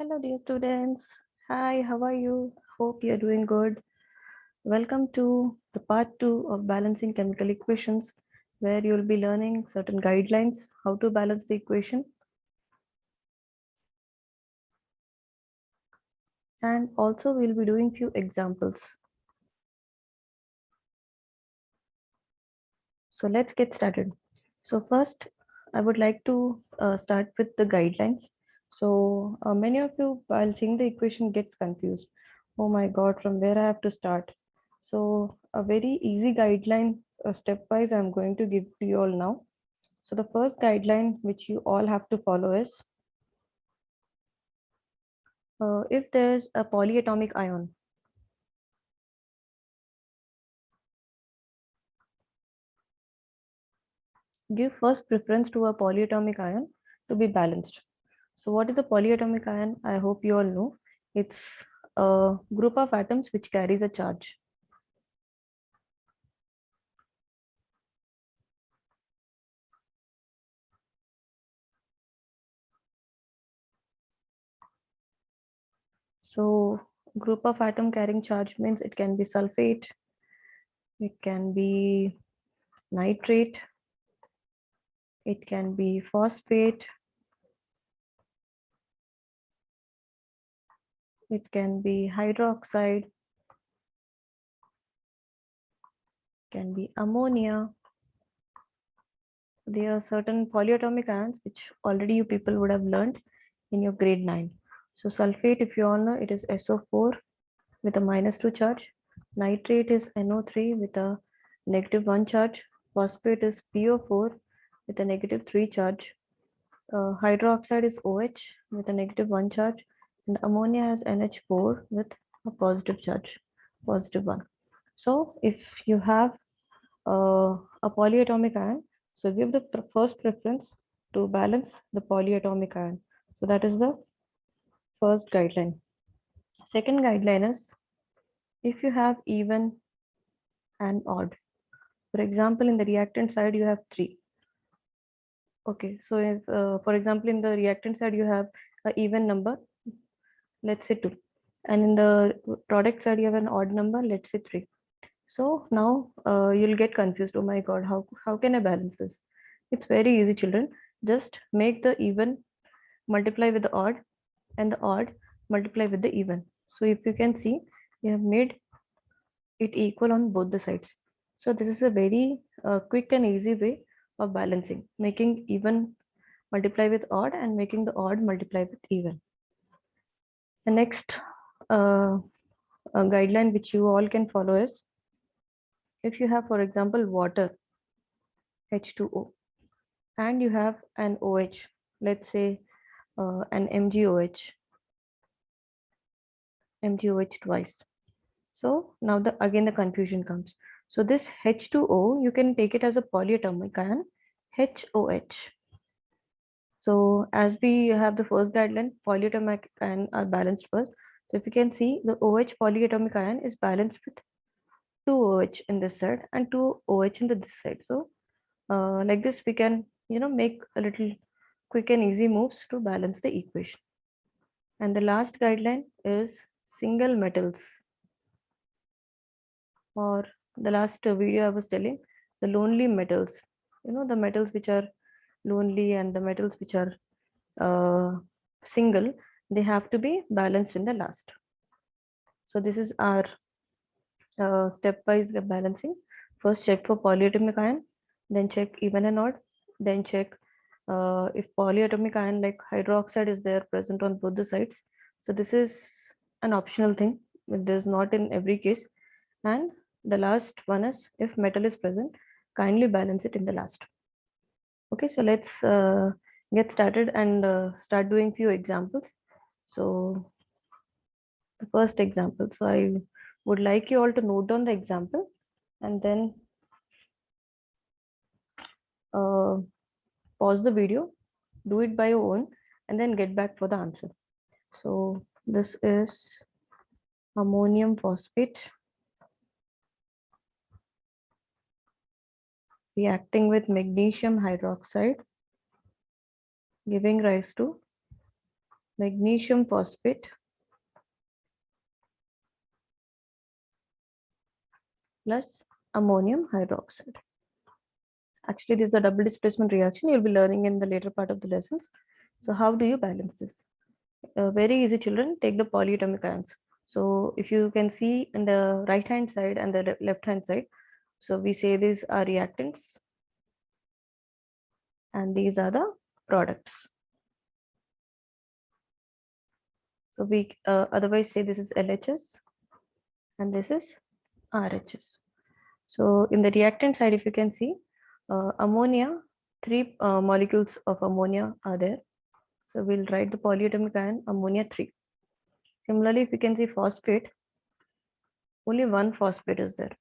Hello, dear students. Hi, how are you? Hope you're doing good. Welcome to the part 2 of balancing chemical equations, where you'll be learning certain guidelines how to balance the equation. And also, we'll be doing few examples. So, let's get started. So, first, I would like to start with the guidelines. So, many of you, while seeing the equation, gets confused. Oh my God, from where I have to start? So a very easy guideline, stepwise, I'm going to give to you all now. So the first guideline which you all have to follow is, if there's a polyatomic ion, give first preference to a polyatomic ion to be balanced. So what is a polyatomic ion? I hope you all know. It's a group of atoms which carries a charge. So group of atom carrying charge means it can be sulfate, it can be nitrate, it can be phosphate, it can be hydroxide, can be ammonia. There are certain polyatomic ions which already you people would have learned in your grade 9. So sulfate, if you all know, it is SO4 with a -2 charge. Nitrate is NO3 with a -1 charge. Phosphate is PO4 with a -3 charge. Hydroxide is OH with a -1 charge. And ammonia has NH4 with a positive charge, +1. So if you have a polyatomic ion, so give the first preference to balance the polyatomic ion. So that is the first guideline. Second guideline is, if you have even and odd. For example, in the reactant side, you have 3. Okay, so if, for example, in the reactant side, you have an even number, let's say 2. And in the product side, you have an odd number, let's say 3. So now you'll get confused. Oh my God, how can I balance this? It's very easy, children. Just make the even multiply with the odd and the odd multiply with the even. So if you can see, you have made it equal on both the sides. So this is a very quick and easy way of balancing, making even multiply with odd and making the odd multiply with even. The next guideline which you all can follow is, if you have, for example, water, H2O, and you have an OH, let's say an MgOH twice. So now again the confusion comes. So this H2O, you can take it as a polyatomic ion, HOH. So as we have the first guideline, polyatomic ion are balanced first. So if you can see, the OH polyatomic ion is balanced with 2 OH in this side and 2 OH in this side. So like this, we can, make a little quick and easy moves to balance the equation. And the last guideline is single metals, or the last video I was telling, the lonely metals, the metals which are lonely and the metals which are single, they have to be balanced in the last. So this is our stepwise balancing. First check for polyatomic ion, then check even and odd, then check if polyatomic ion like hydroxide is there present on both the sides. So this is an optional thing, it is not in every case. And the last one is, if metal is present, kindly balance it in the last. Okay, so let's get started and start doing few examples. So the first example, so I would like you all to note down the example and then uh, pause the video, do it by your own, and then get back for the answer. So this is ammonium phosphate reacting with magnesium hydroxide, giving rise to magnesium phosphate plus ammonium hydroxide. Actually, this is a double displacement reaction. You'll be learning in the later part of the lessons. So how do you balance this? Very easy, children. Take the polyatomic ions. So if you can see in the right hand side and the left hand side, so we say these are reactants and these are the products. So we otherwise say this is LHS and this is RHS. So in the reactant side, if you can see ammonia, three molecules of ammonia are there. So we'll write the polyatomic ion ammonia 3. Similarly, if you can see phosphate, only one phosphate is there.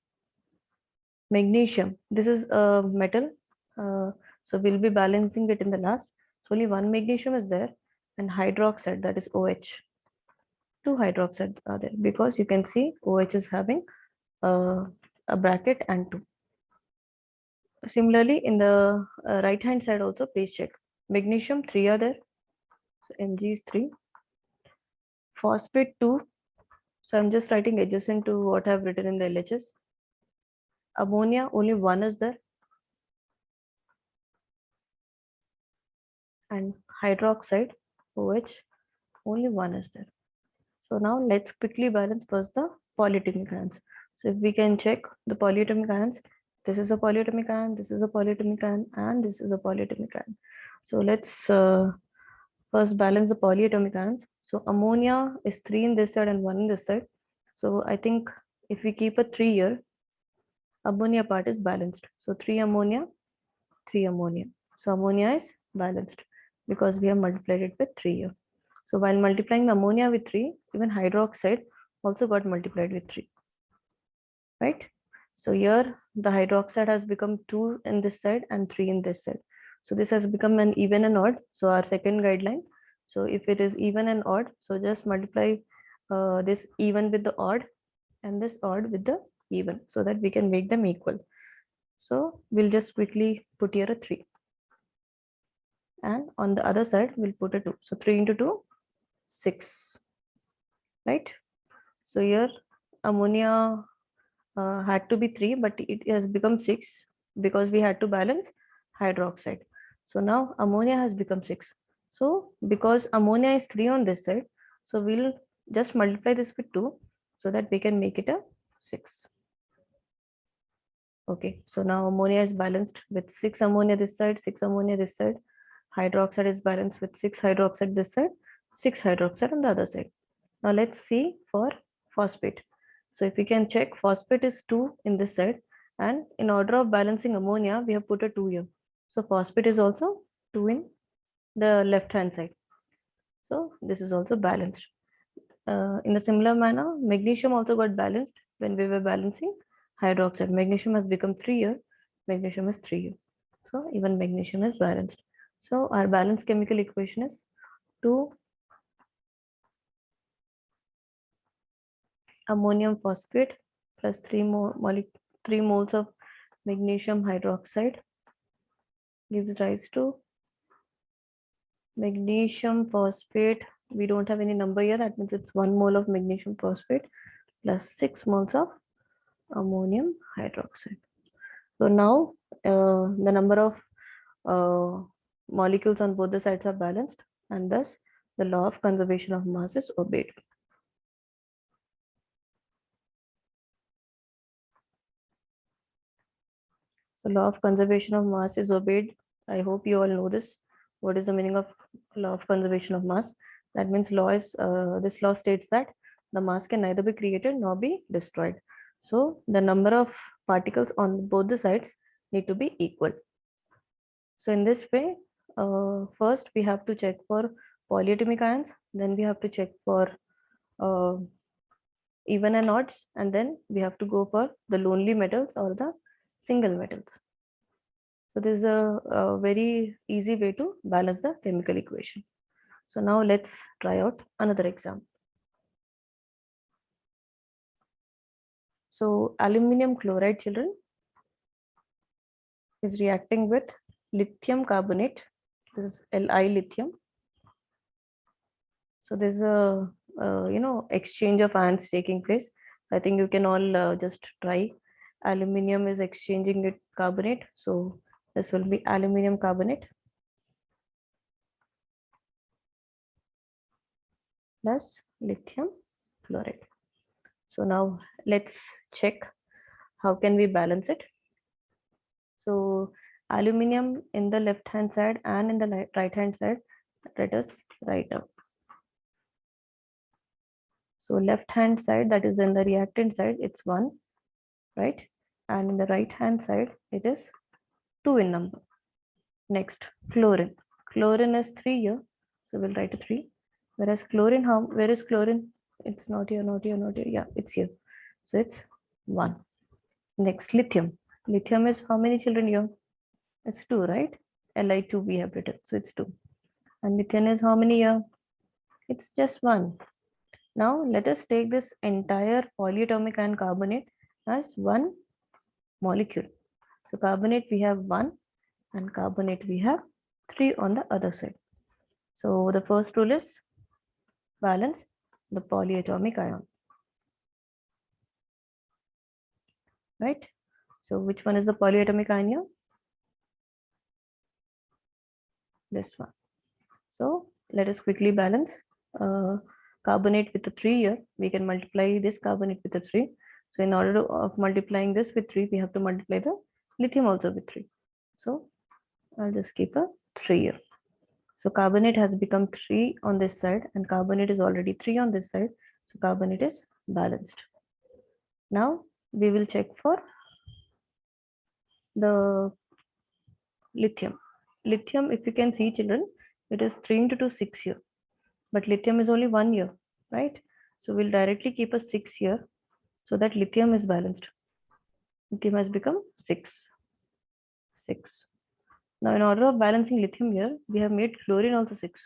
Magnesium, this is a metal. So we'll be balancing it in the last. So only one magnesium is there, and hydroxide, that is OH. Two hydroxides are there because you can see OH is having a bracket and 2. Similarly, in the right hand side also, please check. Magnesium 3 are there. So Mg is 3. Phosphate 2. So I'm just writing adjacent to what I've written in the LHS. Ammonia, only one is there. And hydroxide, OH, only one is there. So now let's quickly balance first the polyatomic ions. So if we can check the polyatomic ions, this is a polyatomic ion, this is a polyatomic ion, and this is a polyatomic ion. So let's first balance the polyatomic ions. So ammonia is 3 in this side and 1 in this side. So I think if we keep a 3 here, ammonia part is balanced. So 3 ammonia, 3 ammonia. So ammonia is balanced because we have multiplied it with 3 here. So while multiplying the ammonia with 3, even hydroxide also got multiplied with 3, right? So here the hydroxide has become 2 in this side and 3 in this side. So this has become an even and odd. So our second guideline. So if it is even and odd, so just multiply this even with the odd and this odd with the even so that we can make them equal. So we'll just quickly put here a 3. And on the other side, we'll put a 2. So 3 into 2, 6, right? So here ammonia had to be 3, but it has become 6 because we had to balance hydroxide. So now ammonia has become 6. So because ammonia is 3 on this side, so we'll just multiply this with 2 so that we can make it a 6. Okay, so now ammonia is balanced with 6 ammonia this side, 6 ammonia this side. Hydroxide is balanced with 6 hydroxide this side, 6 hydroxide on the other side. Now let's see for phosphate. So if we can check, phosphate is 2 in this side, and in order of balancing ammonia, we have put a 2 here. So phosphate is also 2 in the left hand side. So this is also balanced. In a similar manner, magnesium also got balanced when we were balancing hydroxide. Magnesium has become 3 here, magnesium is 3 here. So even magnesium is balanced. So our balanced chemical equation is 2 ammonium phosphate plus 3 moles of magnesium hydroxide gives rise to magnesium phosphate. We don't have any number here. That means it's 1 mole of magnesium phosphate plus 6 moles of ammonium hydroxide. So now the number of molecules on both the sides are balanced, and thus the law of conservation of mass is obeyed. So law of conservation of mass is obeyed. I hope you all know this. What is the meaning of law of conservation of mass? That means this law states that the mass can neither be created nor be destroyed. So the number of particles on both the sides need to be equal. So in this way, first we have to check for polyatomic ions, then we have to check for even and odds, and then we have to go for the lonely metals or the single metals. So this is a very easy way to balance the chemical equation. So now let's try out another example. So aluminum chloride, children, is reacting with lithium carbonate. This is Li lithium So there's a exchange of ions taking place. I think you can all just try. Aluminium is exchanging with carbonate. So this will be aluminium carbonate plus lithium chloride. So now let's check how can we balance it. So aluminum in the left hand side and in the right hand side, let us write up. So left hand side, that is in the reactant side, it's 1, right? And in the right hand side, it is 2 in number. Next, chlorine. Chlorine is 3 here, so we'll write a 3. Whereas chlorine, where is chlorine? It's not here, not here, not here. Yeah, it's here. So it's 1. Next, lithium. Lithium is how many children here? It's 2, right? Li2 we have written, so it's 2. And lithium is how many here? It's just 1. Now let us take this entire polyatomic ion carbonate as one molecule. So carbonate we have 1 and carbonate we have 3 on the other side. So the first rule is balance the polyatomic ion, right? So which one is the polyatomic ion here? This one. So let us quickly balance carbonate with the 3 here. We can multiply this carbonate with the 3. So in order of multiplying this with 3, we have to multiply the lithium also with 3. So I'll just keep a 3 here. So carbonate has become 3 on this side and carbonate is already 3 on this side. So carbonate is balanced. Now we will check for the lithium. Lithium, if you can see children, it is 3 into 2, 6 here. But lithium is only 1 year, right? So we'll directly keep a 6 here so that lithium is balanced. Lithium has become 6. 6. Now in order of balancing lithium here, we have made chlorine also 6.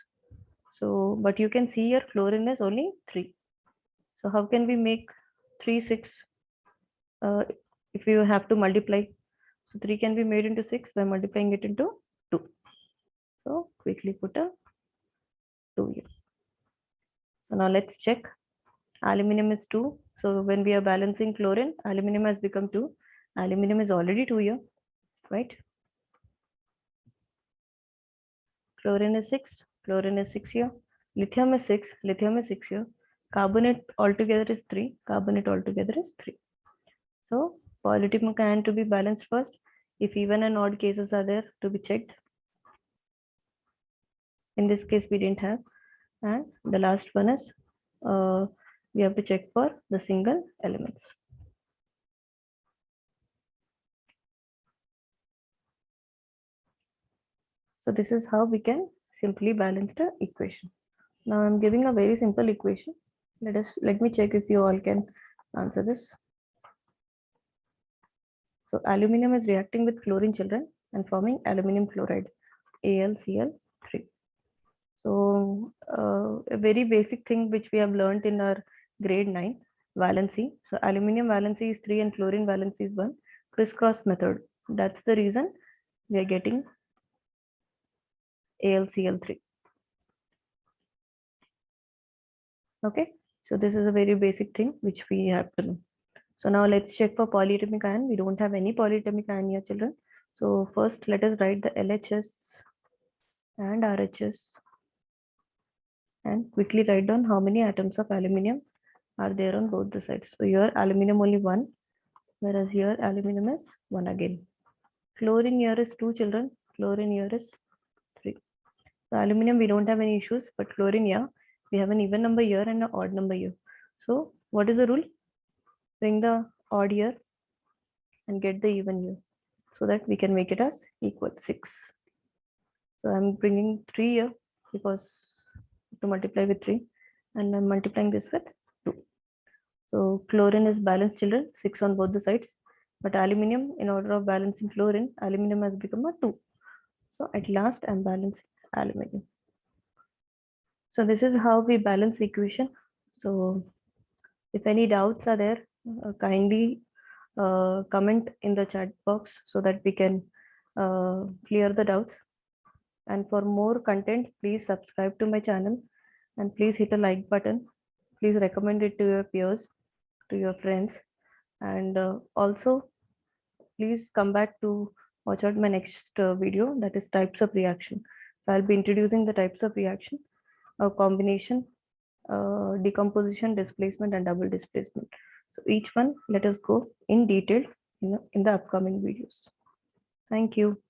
So, but you can see here chlorine is only 3. So how can we make 3, 6 if you have to multiply? So 3 can be made into 6 by multiplying it into 2. So quickly put a 2 here. So now let's check. Aluminum is 2. So when we are balancing chlorine, aluminum has become 2. Aluminum is already 2 here, right? Chlorine is 6. Chlorine is 6 here. Lithium is 6. Lithium is 6 here. Carbonate altogether is 3. Carbonate altogether is 3. So polyatomic ion to be balanced first. If even and odd cases are there to be checked. In this case, we didn't have. And the last one is we have to check for the single elements. So this is how we can simply balance the equation. Now I'm giving a very simple equation. Let me check if you all can answer this. So aluminum is reacting with chlorine children and forming aluminum chloride, AlCl3. So a very basic thing which we have learned in our grade 9, valency. So aluminum valency is 3 and chlorine valency is 1. Crisscross method. That's the reason we are getting AlCl3. Okay, so this is a very basic thing which we have to know. So now let's check for polyatomic ion. We don't have any polyatomic ion here, children. So first let us write the LHS and RHS and quickly write down how many atoms of aluminum are there on both the sides. So here aluminum only 1, whereas here aluminum is 1 again. Chlorine here is 2 children. Chlorine here is 3. So aluminum we don't have any issues, but chlorine, yeah, we have an even number here and an odd number here. So what is the rule? Bring the odd here and get the even here so that we can make it as equal 6. So I'm bringing 3 here because to multiply with 3 and I'm multiplying this with 2. So chlorine is balanced children, 6 on both the sides, but aluminum, in order of balancing chlorine, aluminum has become a 2. So at last I'm balancing aluminum. So this is how we balance the equation. So if any doubts are there, kindly comment in the chat box so that we can clear the doubts. And for more content, please subscribe to my channel and please hit a like button. Please recommend it to your peers, to your friends, and also please come back to watch out my next video, that is types of reaction. So I'll be introducing the types of reaction, a combination, decomposition, displacement, and double displacement. So each one, let us go in detail in the upcoming videos. Thank you.